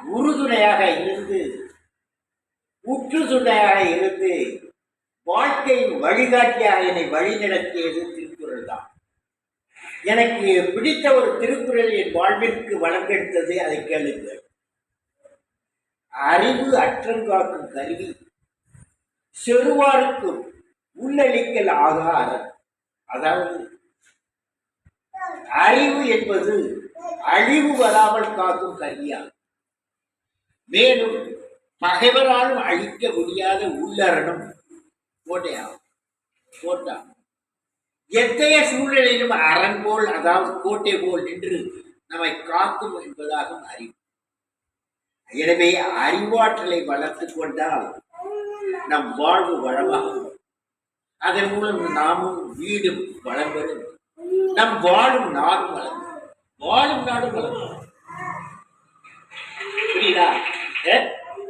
உறுதுணையாக இருந்து உற்றுதுணையாக இருந்து வாழ்க்கை வழிகாட்டியாக என்னை வழிநடத்தியது திருக்குறள் தான். எனக்கு பிடித்த ஒரு திருக்குறள் என் வாழ்விற்கு வழங்கெடுத்தது. அதை கேளுங்கள். அறிவு அற்றங்காக்கும் கருவி செருவாருக்கும் உள்ளளிக்கல் ஆகார. அதாவது அறிவு என்பது அழிவு வராமல் காக்கும் கருவியாகும். மேலும் பகைவராலும் அழிக்க முடியாத உள்ளரணும் கோட்டையாகும். கோட்டாகும். எத்தகைய சூழ்நிலையிலும் அரண் போல், அதாவது கோட்டை போல் நின்று நம்மை காக்கும் என்பதாகும் அறிவு. எனவே அறிவாற்றலை வளர்த்துக் கொண்டால் நம் வாழ்வு வளமாகும். அதன் மூலம் நாமும் வீடும் வளம் பெறும். நம் வாழும் நாடும் வளம், வாழும் நாடும் வளம். புரியுதா?